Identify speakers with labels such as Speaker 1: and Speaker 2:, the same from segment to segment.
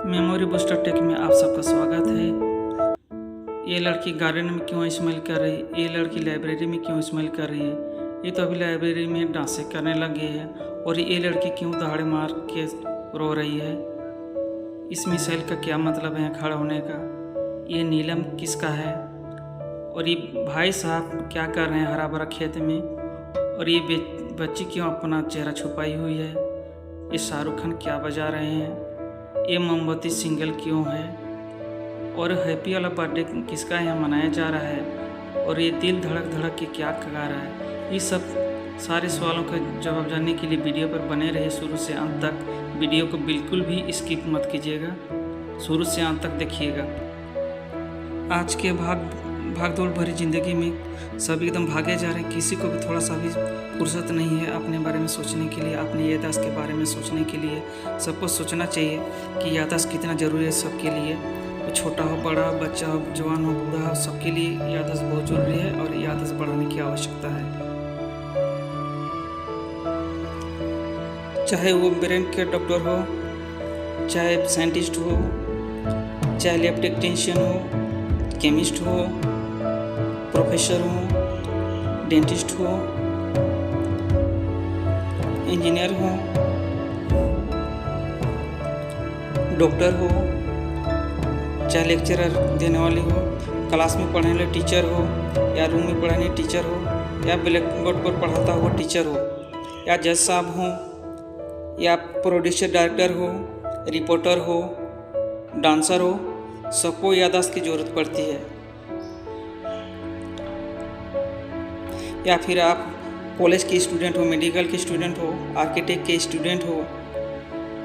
Speaker 1: Memory booster take में आप सबका स्वागत है। ये लड़की गार्डन में क्यों स्मेल कर रही है, ये लड़की लाइब्रेरी में क्यों स्मेल कर रही है, ये तो अभी लाइब्रेरी में डांसें करने लगी है। और ये लड़की क्यों दहाड़े मार के रो रही है, इस मिसाइल का क्या मतलब है खड़ा होने का, ये नीलम किसका है, और ये भाई साहब क्या कर रहे हैं हरा भरा खेत में, और ये बच्ची क्यों अपना चेहरा छुपाई हुई है, ये शाहरुख खान क्या बजा रहे हैं, ये मोमबत्ती सिंगल क्यों है, और हैप्पी वाला बर्थडे किसका यहाँ मनाया जा रहा है, और ये दिल धड़क धड़क के क्या गा रहा है। ये सब सारे सवालों का जवाब जानने के लिए वीडियो पर बने रहे शुरू से अंत तक। वीडियो को बिल्कुल भी स्किप मत कीजिएगा, शुरू से अंत तक देखिएगा। आज के भागदौड़ भरी ज़िंदगी में सब एकदम भागे जा रहे हैं, किसी को भी थोड़ा सा भी फुर्सत नहीं है अपने बारे में सोचने के लिए, अपनी याददाश्त के बारे में सोचने के लिए। सबको सोचना चाहिए कि याददाश्त कितना ज़रूरी है सबके लिए, वो छोटा हो बड़ा हो, बच्चा हो जवान हो बूढ़ा हो, सबके लिए याददाश्त बहुत ज़रूरी है और याददाश्त बढ़ाने की आवश्यकता है। चाहे वो ब्रेन के डॉक्टर हो, चाहे साइंटिस्ट हो, चाहे लैब टेक्नीशियन हो, केमिस्ट हो, प्रोफेसर हो, डेंटिस्ट हो, इंजीनियर हो, डॉक्टर हो, चाहे लेक्चरर देने वाली हो, क्लास में पढ़ाने वाले टीचर हो, या रूम में पढ़ाने टीचर हो, या ब्लैक बोर्ड पर पढ़ाता हुआ टीचर हो, या जज साहब हो, या प्रोड्यूसर डायरेक्टर हो, रिपोर्टर हो, डांसर हो, सबको याददाश्त की ज़रूरत पड़ती है। या फिर आप कॉलेज के स्टूडेंट हो, मेडिकल के स्टूडेंट हो, आर्किटेक्ट के स्टूडेंट हो,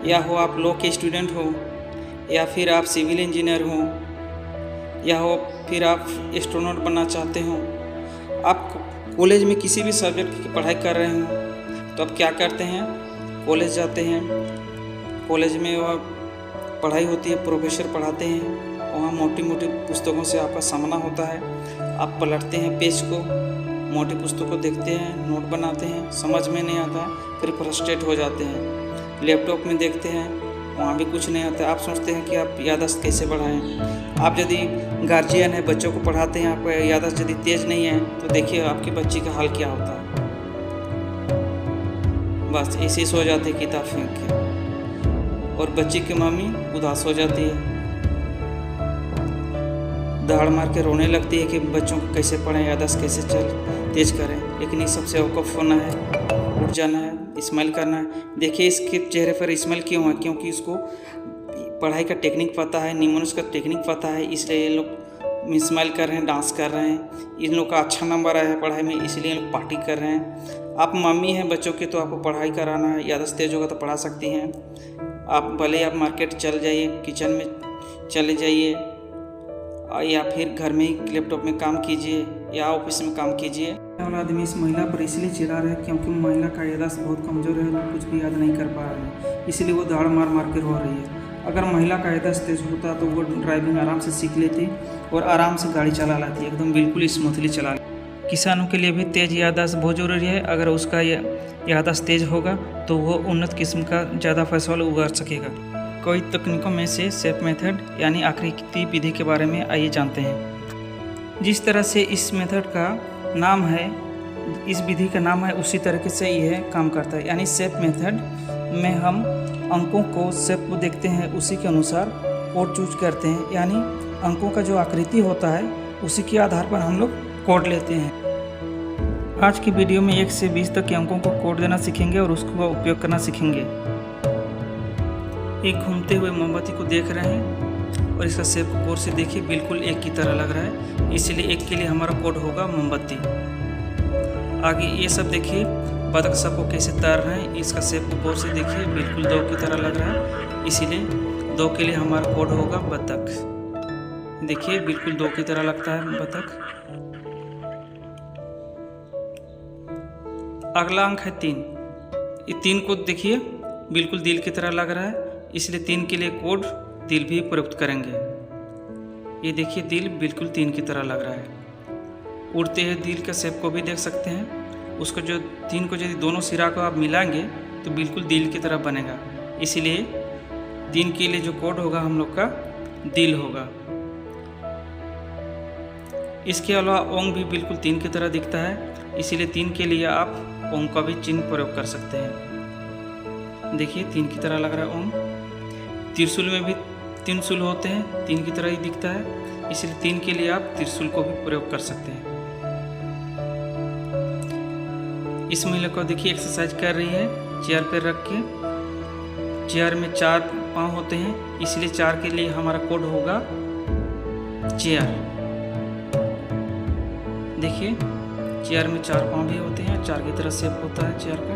Speaker 1: या हो आप लॉ के स्टूडेंट हो, या फिर आप सिविल इंजीनियर हो, या हो फिर आप एस्ट्रोनॉट बनना चाहते हो। आप कॉलेज में किसी भी सब्जेक्ट की पढ़ाई कर रहे हो तो आप क्या करते हैं, कॉलेज जाते हैं, कॉलेज में वह पढ़ाई होती है, प्रोफेसर पढ़ाते हैं, वहाँ मोटी मोटी पुस्तकों से आपका सामना होता है, आप पलटते हैं पेज को, मोटी पुस्तकों को देखते हैं, नोट बनाते हैं, समझ में नहीं आता, फिर फ्रस्ट्रेट हो जाते हैं। लैपटॉप में देखते हैं, वहाँ भी कुछ नहीं आता, आप सोचते हैं कि आप याददाश्त कैसे बढ़ाएं। आप यदि गार्जियन है, बच्चों को पढ़ाते हैं, आपका याददाश्त यदि तेज नहीं है तो देखिए आपकी बच्ची का हाल क्या होता है, बस ऐसे ही सो जाती है किताब फेंक के, और बच्ची की मम्मी उदास हो जाती है, दहाड़ मार के रोने लगती है कि बच्चों को कैसे पढ़ें, याददाश्त कैसे तेज करें। लेकिन ये सबसे अवकफ होना है, उठ जाना है, स्माइल करना है। देखिए इसके चेहरे पर स्माइल क्यों है, क्योंकि इसको पढ़ाई का टेक्निक पता है, निमोनिक्स का टेक्निक पता है, इसलिए ये लोग स्माइल कर रहे हैं, डांस कर रहे हैं। इन लोग का अच्छा नंबर आया है पढ़ाई में, इसलिए लोग पार्टी कर रहे हैं। आप मम्मी हैं बच्चों के तो आपको पढ़ाई कराना है, याददाश्त तेज होगा तो पढ़ा सकती हैं। आप भले आप मार्केट चल जाइए, किचन में चले जाइए, या फिर घर में ही लैपटॉप में काम कीजिए, या ऑफिस में काम कीजिए। वाला आदमी इस महिला पर इसलिए चिढ़ा रहा है क्योंकि महिला का याददाश्त बहुत कमज़ोर है, वो कुछ भी याद नहीं कर पा रही है, इसलिए वो दाड़ मार मार के रो रही है। अगर महिला का याददाश्त तेज होता तो वो ड्राइविंग आराम से सीख लेती और आराम से गाड़ी चला लाती, एकदम बिल्कुल स्मूथली चला। किसानों के लिए भी तेज़ याददाश्त बहुत ज़रूरी है। अगर उसका याददाश्त तेज होगा तो वो उन्नत किस्म का ज़्यादा फसल उगा सकेगा। कई तकनीकों में से सेफ मेथड यानी आकृति विधि के बारे में आइए जानते हैं। जिस तरह से इस मेथड का नाम है, इस विधि का नाम है, उसी तरीके से यह काम करता है। यानी सेफ मेथड में हम अंकों को शेप को देखते हैं, उसी के अनुसार कोड चूज करते हैं, यानी अंकों का जो आकृति होता है उसी के आधार पर हम लोग कोड लेते हैं। आज की वीडियो में 1 से 20 तक के अंकों को कोड देना सीखेंगे और उसका उपयोग करना सीखेंगे। एक घूमते हुए मोमबत्ती को देख रहे हैं और इसका शेप को गौर से देखिए, बिल्कुल एक की तरह लग रहा है, इसलिए एक के लिए हमारा कोड होगा मोमबत्ती। आगे ये सब देखिए, बतख सबको कैसे तैर रहे हैं, इसका शेप को गौर से देखिए, बिल्कुल 2 की तरह लग रहा है, इसीलिए 2 के लिए हमारा कोड होगा बतख। देखिए बिल्कुल 2 की तरह लगता है बतख। अगला अंक है 3। ये 3 को देखिए बिल्कुल दिल की तरह लग रहा है, इसलिए 3 के लिए कोड दिल भी प्रयुक्त करेंगे। ये देखिए दिल बिल्कुल 3 की तरह लग रहा है। उड़ते हुए दिल का शेप को भी देख सकते हैं, उसको जो 3 को यदि दोनों सिरा को आप मिलाएंगे तो बिल्कुल दिल की तरह बनेगा, इसीलिए 3 के लिए जो कोड होगा हम लोग का दिल होगा। इसके अलावा ओंग भी बिल्कुल 3 की तरह दिखता है, इसीलिए 3 के लिए आप ओंग का भी चिन्ह प्रयोग कर सकते हैं। देखिए 3 की तरह लग रहा है ओंग। त्रिशूल में भी 3 शूल होते हैं, 3 की तरह ही दिखता है, इसलिए 3 के लिए आप त्रिशूल को भी प्रयोग कर सकते हैं। इस महिला को देखिए एक्सरसाइज कर रही है चेयर पर रख के। चेयर में 4 पाँव होते हैं, इसलिए 4 के लिए हमारा कोड होगा चेयर। देखिए चेयर में 4 पाँव भी होते हैं, 4 की तरह शेप होता है चेयर का।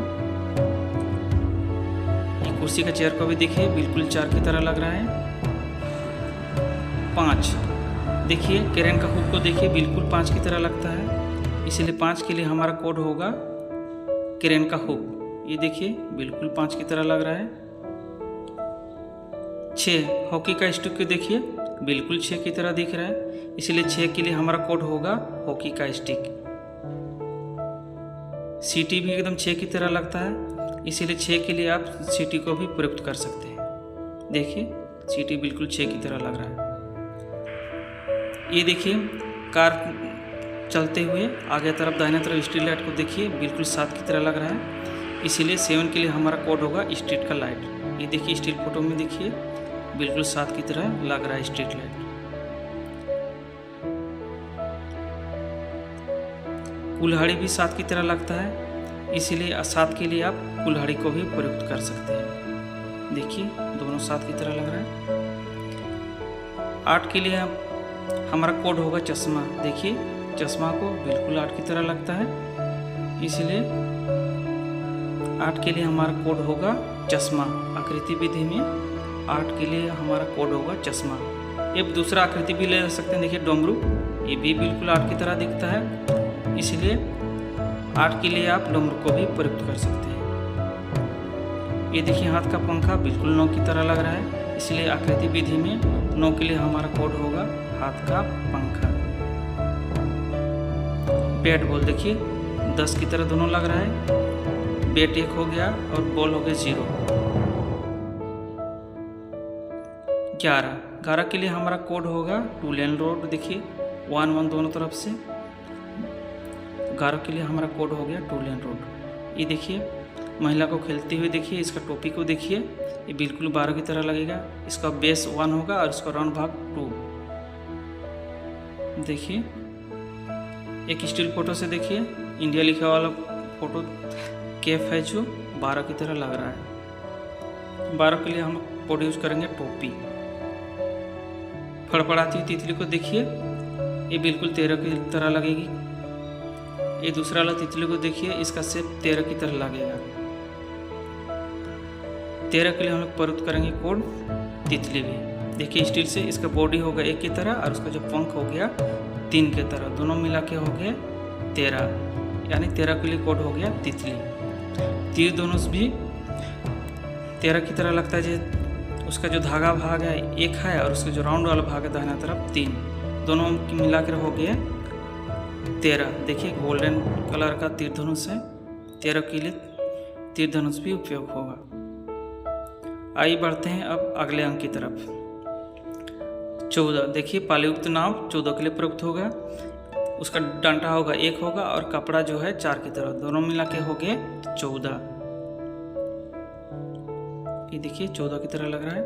Speaker 1: ये कुर्सी का चेयर को भी देखिए बिल्कुल 4 की तरह लग रहा है। 5 देखिए क्रेन का हुक को देखिए बिल्कुल 5 की तरह लगता है, इसलिए 5 के लिए हमारा कोड होगा क्रेन का हुक। ये देखिए बिल्कुल 5 की तरह लग रहा है। 6 हॉकी का स्टिक को देखिए बिल्कुल 6 की तरह दिख रहा है, इसलिए 6 के लिए हमारा कोड होगा हॉकी का स्टिक। सीटी भी एकदम 6 की तरह लगता है, इसीलिए 6 के लिए आप सीटी को भी प्रयुक्त कर सकते हैं। देखिए सीटी बिल्कुल 6 की तरह लग रहा है। ये देखिए कार चलते हुए आगे तरफ दाहिने तरफ स्ट्रीट लाइट को देखिए बिल्कुल 7 की तरह लग रहा है, इसीलिए 7 के लिए हमारा कोड होगा स्ट्रीट का लाइट। ये देखिए स्टिल फोटो में देखिए बिल्कुल 7 की तरह लग रहा है स्ट्रीट लाइट। कुल्हाड़ी भी 7 की तरह लगता है, इसीलिए 7 के लिए आप कुल्हाड़ी को भी प्रयुक्त कर सकते हैं। देखिए दोनों 7 की तरह लग रहा है। 8 के लिए हमारा कोड होगा चश्मा। देखिए चश्मा को बिल्कुल 8 की तरह लगता है, इसलिए 8 के लिए हमारा कोड होगा चश्मा। आकृति विधि में 8 के लिए हमारा कोड होगा चश्मा। एक दूसरा आकृति भी ले सकते हैं, देखिए डमरू, ये भी बिल्कुल 8 की तरह दिखता है, इसलिए 8 के लिए आप डमरू को भी प्रयुक्त कर सकते हैं। ये देखिए हाथ का पंखा बिल्कुल 9 की तरह लग रहा है, इसलिए आकृति विधि में 9 के लिए हमारा कोड होगा हाथ का पंखा। बैट बॉल देखिए 10 की तरह दोनों लग रहा है। बैट 1 हो गया और बॉल हो गया 0। 11 के लिए हमारा कोड होगा 2 लेन रोड। देखिए 1 दोनों तरफ से। 11 के लिए हमारा कोड हो गया 2 लेन रोड। ये देखिए महिला को खेलते हुए देखिए, इसका टोपी को देखिए, ये बिल्कुल 12 की तरह लगेगा। इसका बेस 1 होगा और इसका राउंड भाग 2। देखिए एक स्टिल फोटो से देखिए इंडिया लिखा वाला फोटो कैप है जो 12 की तरह लग रहा है। 12 के लिए हम कोड यूज करेंगे टोपी। फड़फड़ाती हुई तितली को देखिए, ये बिल्कुल 13 की तरह लगेगी। ये दूसरा वाला तितली को देखिए, इसका शेप 13 की तरह लगेगा। 13 के लिए हम लोग प्रयुक्त करेंगे कोड तितली भी। देखिए स्टील से इसका बॉडी होगा 1 की तरह और उसका जो पंख हो गया 3 की तरह, दोनों मिला के हो गए 13, यानी 13 के लिए कोड हो गया तितली। तीर दोनों भी 13 की तरह लगता है। जो उसका जो धागा भाग है 1 है और उसका जो राउंड वाला भाग है दाहिना तरफ 3, दोनों मिला कर हो गए 13। देखिए गोल्डन कलर का तीर धनुष है, 13 के लिए तीर धनुष भी उपयोग होगा। आइए बढ़ते हैं अब अगले अंक की तरफ। 14 देखिए पालयुक्त नाव 14 के लिए प्रयुक्त होगा। उसका डंटा होगा 1 होगा और कपड़ा जो है 4 की तरह, दोनों मिला के हो गए 14। ये देखिए 14 की तरह लग रहा है।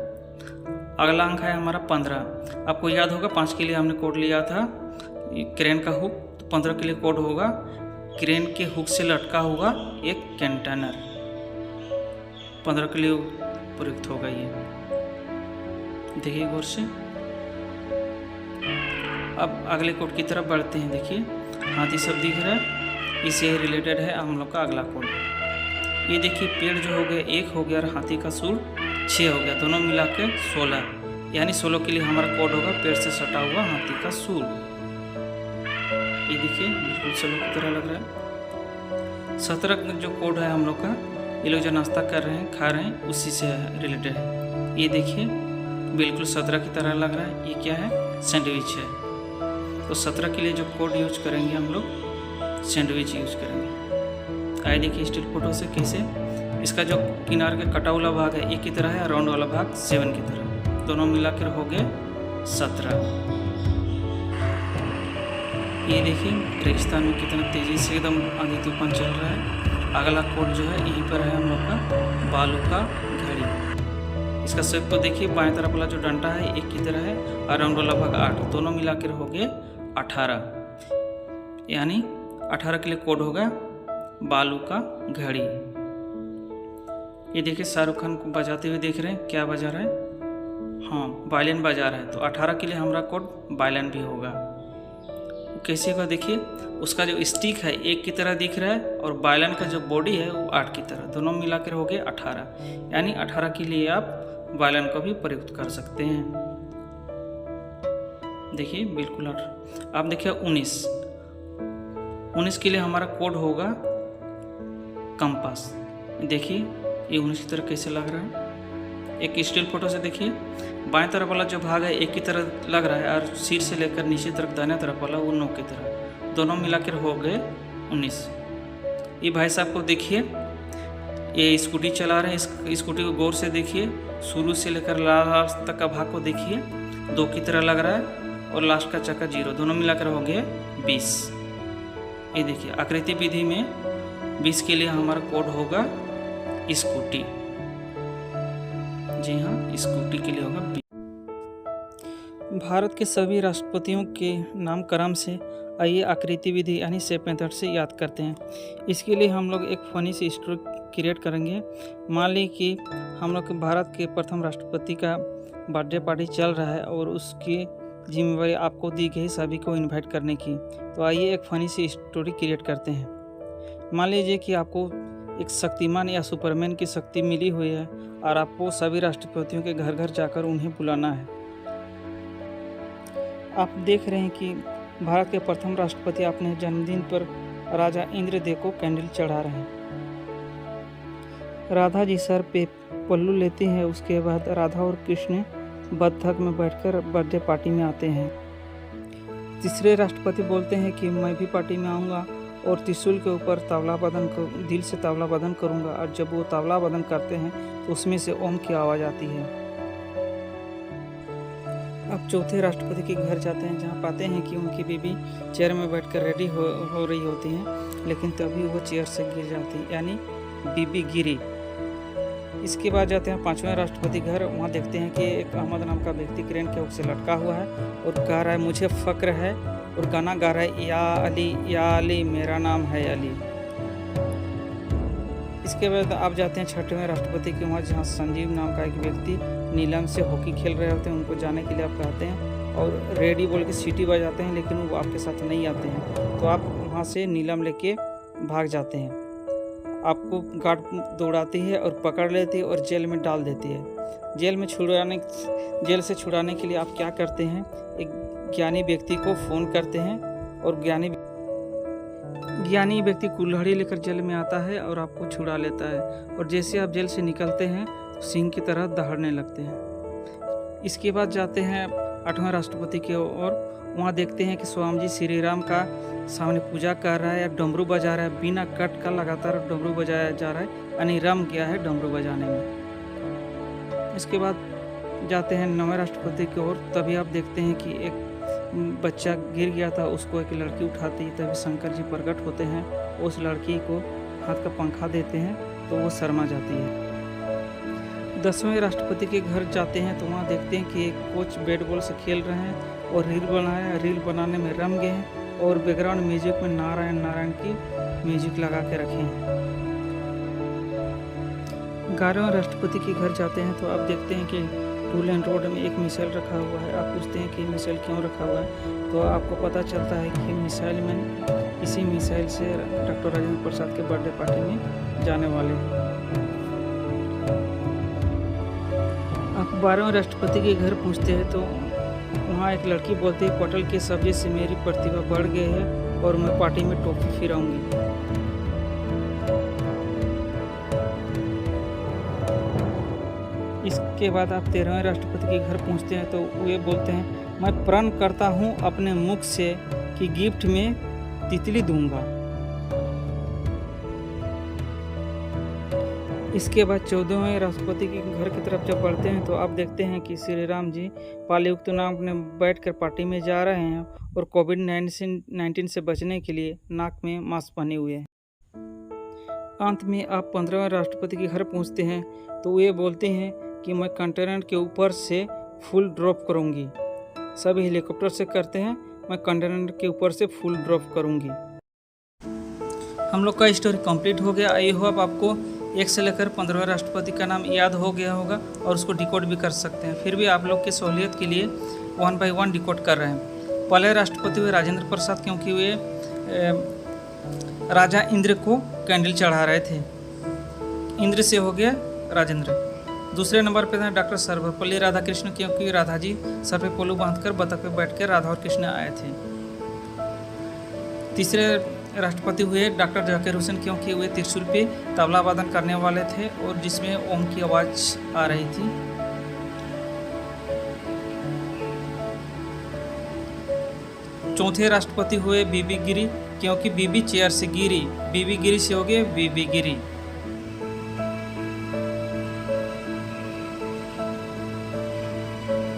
Speaker 1: अगला अंक है हमारा 15। आपको याद होगा 5 के लिए हमने कोड लिया था क्रेन का हुक, तो 15 के लिए कोड होगा क्रेन के हुक से लटका हुआ एक कंटेनर। 15 के लिए प्रयुक्त होगा ये। देखिए गौर से। अब अगले कोड की तरफ बढ़ते हैं। देखिए हाथी सब दिख रहा है, इससे रिलेटेड है हम लोग का अगला कोड। ये देखिए पेड़ जो हो गया 1 हो गया और हाथी का सूंड 6 हो गया, दोनों मिला के 16, यानी 16 के लिए हमारा कोड होगा पेड़ से सटा हुआ हाथी का सूंड। ये देखिए बिल्कुल 16 की तरह लग रहा है। 17 जो कोड है हम लोग का, ये लोग जो नाश्ता कर रहे हैं खा रहे हैं उसी से रिलेटेड है। ये देखिए बिल्कुल 17 की तरह लग रहा है। ये क्या है? सैंडविच है। तो 17 के लिए जो कोड यूज करेंगे हम लोग सैंडविच यूज करेंगे। आइए देखिए स्टिल फोटो से कैसे इसका जो किनारे का कटा वाला भाग है 1 की तरह है और राउंड वाला भाग 7 की तरह, दोनों मिलाकर हो गए 17। ये देखिए रेगिस्तान में कितना तेज़ी से एकदम आंधी तूफान चल रहा है। अगला कोड जो है यहीं पर है हम लोग का बालू का घड़ी। इसका शेप को देखिए, बाएं तरफ वाला जो डंडा है 1 की तरह है और राउंड वाला भाग 8, दोनों मिलाकर हो गए 18, यानी 18 के लिए कोड होगा बालू का घड़ी। ये देखिए शाहरुख खान को बजाते हुए देख रहे हैं, क्या बजा रहा है? हाँ, वायलिन बजा रहा है। तो 18 के लिए हमारा कोड वायलिन भी होगा। कैसे होगा देखिए, उसका जो स्टिक है 1 की तरह दिख रहा है और वायलिन का जो बॉडी है वो 8 की तरह, दोनों मिलाकर हो गए 18, यानी 18 के लिए आप वायलिन को भी प्रयुक्त कर सकते हैं। देखिए बिल्कुल। आप देखिए 19 के लिए हमारा कोड होगा कंपास। देखिए ये 19 की तरह कैसे लग रहा है, एक स्टिल फोटो से देखिए, बाएं तरफ वाला जो भाग है 1 की तरह लग रहा है और सिर से लेकर नीचे तरफ दाहिने तरफ वाला वो 9 की तरह, दोनों मिलाकर हो गए 19। ये भाई साहब को देखिए, ये स्कूटी चला रहे हैं, स्कूटी को गौर से देखिए, शुरू से लेकर लास्ट तक का भाग को देखिए, 2 की तरह लग रहा है और लास्ट का चक्का 0, दोनों मिलाकर हो गए 20। ये देखिए आकृति विधि में 20 के लिए हमारा कोड होगा स्कूटी। जी हाँ, स्कूटी के लिए होगा 20। भारत के सभी राष्ट्रपतियों के नामकरण से आइए आकृति विधि यानी शेप मेथड से याद करते हैं। इसके लिए हम लोग एक फनी सी स्टोरी क्रिएट करेंगे। मान ली कि हम लोग के भारत के प्रथम राष्ट्रपति का बर्थडे पार्टी चल रहा है और उसकी जिम्मेवारी आपको दी गई सभी को इनवाइट करने की। तो आइए एक फनी सी स्टोरी क्रिएट करते हैं। मान लीजिए कि आपको एक शक्तिमान या सुपरमैन की शक्ति मिली हुई है और आपको सभी राष्ट्रपतियों के घर घर जाकर उन्हें बुलाना है। आप देख रहे हैं कि भारत के प्रथम राष्ट्रपति अपने जन्मदिन पर राजा इंद्रदेव को कैंडल चढ़ा रहे हैं। राधा जी सर पे पल्लू लेती है। उसके बाद राधा और कृष्ण बत्तख में बैठकर बर्थडे पार्टी में आते हैं। तीसरे राष्ट्रपति बोलते हैं कि मैं भी पार्टी में आऊँगा और त्रिशूल के ऊपर तावला बदन दिल से तावला बदन करूँगा, और जब वो तावला बदन करते हैं तो उसमें से ओम की आवाज़ आती है। अब चौथे राष्ट्रपति के घर जाते हैं, जहाँ पाते हैं कि उनकी बीबी चेयर में बैठकर रेडी हो रही होती हैं, लेकिन तभी वो चेयर से गिर जाती है, यानी बीबी गिरी। इसके बाद जाते हैं पांचवें राष्ट्रपति घर। वहाँ देखते हैं कि एक अहमद नाम का व्यक्ति क्रेन के हुक से लटका हुआ है और गा रहा है मुझे फ़क्र है, और गाना गा रहा है या अली मेरा नाम है अली। इसके बाद आप जाते हैं छठवें राष्ट्रपति के वहाँ, जहाँ संजीव नाम का एक व्यक्ति नीलम से हॉकी खेल रहे होते हैं। उनको जाने के लिए आप कहते हैं और रेडी बोल के सीटी बजाते हैं, लेकिन वो आपके साथ नहीं आते हैं। तो आप वहाँ से नीलम लेके भाग जाते हैं। आपको गार्ड दौड़ाती है और पकड़ लेती है और जेल में डाल देती है। जेल से छुड़ाने के लिए आप क्या करते हैं, एक ज्ञानी व्यक्ति को फ़ोन करते हैं और ज्ञानी व्यक्ति कुल्हाड़ी लेकर जेल में आता है और आपको छुड़ा लेता है। और जैसे आप जेल से निकलते हैं तो सिंह की तरह दहाड़ने लगते हैं। इसके बाद जाते हैं आठवें राष्ट्रपति की ओर। वहाँ देखते हैं कि स्वामी जी श्री राम का सामने पूजा कर रहा है या डमरू बजा रहा है, बिना कट का लगातार डमरू बजाया जा रहा है, यानी रम गया है डमरू बजाने में। इसके बाद जाते हैं नौवें राष्ट्रपति की ओर। तभी आप देखते हैं कि एक बच्चा गिर गया था, उसको एक लड़की उठाती है। तभी शंकर जी प्रकट होते हैं, उस लड़की को हाथ का पंखा देते हैं तो वो शर्मा जाती है। 10वें राष्ट्रपति के घर जाते हैं तो वहाँ देखते हैं कि एक कोच बैट बॉल से खेल रहे हैं और रील बनाने में रम गए हैं और बैकग्राउंड म्यूजिक में नारायण नारायण की म्यूजिक लगा के रखे हैं। 11वें राष्ट्रपति के घर जाते हैं तो आप देखते हैं कि टूल एंड रोड में एक मिसाइल रखा हुआ है। आप पूछते हैं कि मिसाइल क्यों रखा हुआ है, तो आपको पता चलता है कि इसी मिसाइल से डॉक्टर राजेंद्र प्रसाद के बर्थडे पार्टी में जाने वाले हैं। आप 12वें राष्ट्रपति के घर पहुंचते हैं तो वहाँ एक लड़की बोलती है पटल की सब्जी से मेरी प्रतिभा बढ़ गई है और मैं पार्टी में टोपी फिराऊंगी। इसके बाद आप 13वें राष्ट्रपति के घर पहुंचते हैं तो वे बोलते हैं मैं प्रण करता हूं अपने मुख से कि गिफ्ट में तितली दूंगा। इसके बाद 14वें राष्ट्रपति के घर की तरफ जब बढ़ते हैं तो आप देखते हैं कि श्री राम जी पालयुक्त नाव में बैठकर पार्टी में जा रहे हैं और कोविड-19 से बचने के लिए नाक में मास्क पहने हुए हैं। अंत में आप 15वें राष्ट्रपति के घर पहुंचते हैं तो वे बोलते हैं कि मैं कंटेनर के ऊपर से फूल ड्रॉप करूंगी। सभी हेलीकॉप्टर से करते हैं, मैं कंटेनर के ऊपर से फूल ड्रॉप करूंगी। हम लोग का स्टोरी कंप्लीट हो गया। आई होप आपको 1 से लेकर 15वें राष्ट्रपति का नाम याद हो गया होगा और उसको डिकोड भी कर सकते हैं। फिर भी आप लोग की सहूलियत के लिए 1 बाय 1 डिकोड कर रहे हैं। पहले राष्ट्रपति हुए राजेंद्र प्रसाद, क्योंकि वे राजा इंद्र को कैंडल चढ़ा रहे थे। इंद्र से हो गया राजेंद्र। दूसरे नंबर पे था डॉक्टर सर्वपल्ली राधाकृष्ण, क्योंकि राधा जी सर पे पोलू बांधकर बतख पे बैठकर राधा और कृष्ण आए थे। तीसरे राष्ट्रपति हुए डॉक्टर जाकिर हुसैन, क्योंकि वे त्रिशूल पे तबला वादन करने वाले थे और जिसमें ओम की आवाज़ आ रही थी। चौथे राष्ट्रपति हुए बीबी गिरी, क्योंकि बीबी चेयर से गिरी, बीबी गिरी से हो गए बीबी गिरी।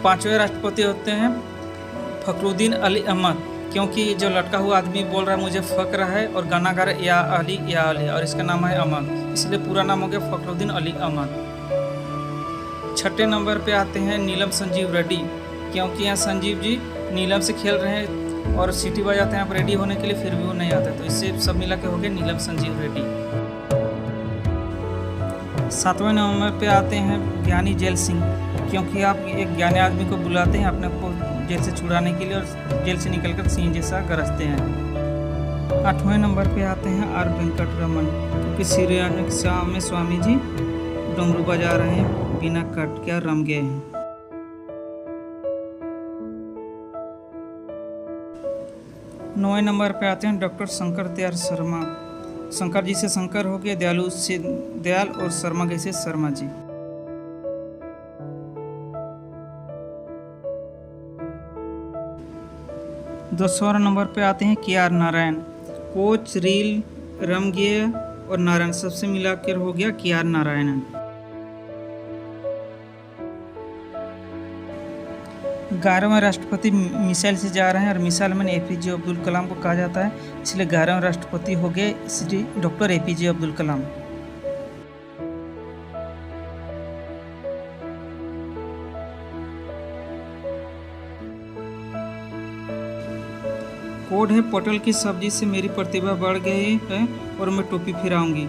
Speaker 1: पांचवें राष्ट्रपति होते हैं फखरुद्दीन अली अहमद, क्योंकि जो लटका हुआ आदमी बोल रहा है मुझे फक्र है और गाना गा रहा है या अली और इसका नाम है अहमद, इसलिए पूरा नाम हो गया फखरुद्दीन अली अहमद। छठे नंबर पे आते हैं नीलम संजीव रेड्डी, क्योंकि यहाँ संजीव जी नीलम से खेल रहे हैं और सीटी बजाते हैं आप रेडी होने के लिए, फिर भी वो नहीं आते, तो इससे सब मिला के हो गए नीलम संजीव रेड्डी। 7वें नंबर पे आते हैं ज्ञानी जेल सिंह, क्योंकि आप एक ज्ञानी आदमी को बुलाते हैं अपने को जेल से छुड़ाने के लिए और जेल से निकलकर सिंह जैसा गरजते हैं। 8वें नंबर पे आते हैं आर वेंकट रमन, क्योंकि श्री राम में स्वामी जी डमरू बजा रहे हैं, बिना कट के रम गए हैं। 9वें नंबर पे आते हैं डॉक्टर शंकर दयाल शर्मा, शंकर जी से शंकर हो गए, दयालु से दयाल और शर्मा जी से शर्मा जी। 10वें नंबर पे आते हैं के आर नारायण, कोच रील रमगे और नारायण सबसे मिलाकर हो गया के आर नारायण। 11वें राष्ट्रपति मिसाइल से जा रहे हैं और मिसाइल में APJ अब्दुल कलाम को कहा जाता है, इसलिए 11वें राष्ट्रपति हो गए Shri doctor APJ Abdul Kalam. Code है पटल की सब्जी से मेरी प्रतिभा बढ़ गई है और मैं टोपी फिराऊंगी।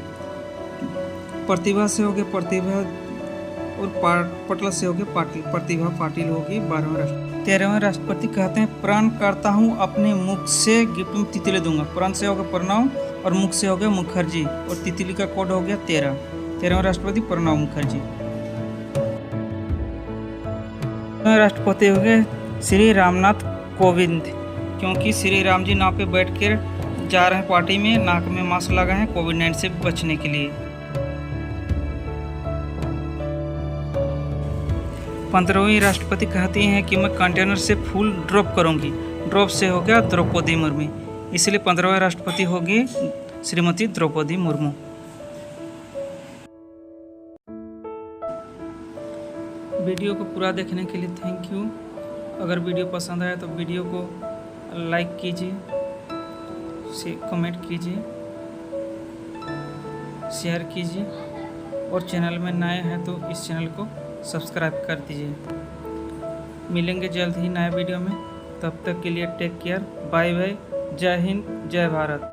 Speaker 1: प्रतिभा से हो गए प्रतिभा और पटल से हो गए पाटिल, प्रतिभा पाटिल होगी 12वें राष्ट्रपति। 13वें राष्ट्रपति कहते हैं प्रण करता हूँ अपने मुख से गिफ्ट में तितली दूंगा। प्रण से हो गया प्रणव और मुख से हो गया मुखर्जी और तितली का कोड हो गया 13। 13वें राष्ट्रपति प्रणव मुखर्जी। राष्ट्रपति हो गए श्री रामनाथ कोविंद, क्योंकि श्री राम जी नाव पे बैठ कर जा रहे हैं पार्टी में, नाक में मास्क लगाए हैं कोविड-19 से बचने के लिए। 15वीं राष्ट्रपति कहती हैं कि मैं कंटेनर से फूल ड्रॉप करूंगी। ड्रॉप से हो गया द्रौपदी मुर्मू, इसलिए 15वें राष्ट्रपति होगी श्रीमती द्रौपदी मुर्मू। वीडियो को पूरा देखने के लिए थैंक यू। अगर वीडियो पसंद आया तो वीडियो को लाइक कीजिए, कमेंट कीजिए, शेयर कीजिए और चैनल में नए हैं तो इस चैनल को सब्सक्राइब कर दीजिए। मिलेंगे जल्द ही नए वीडियो में, तब तक के लिए टेक केयर, बाय बाय, जय हिंद, जय भारत।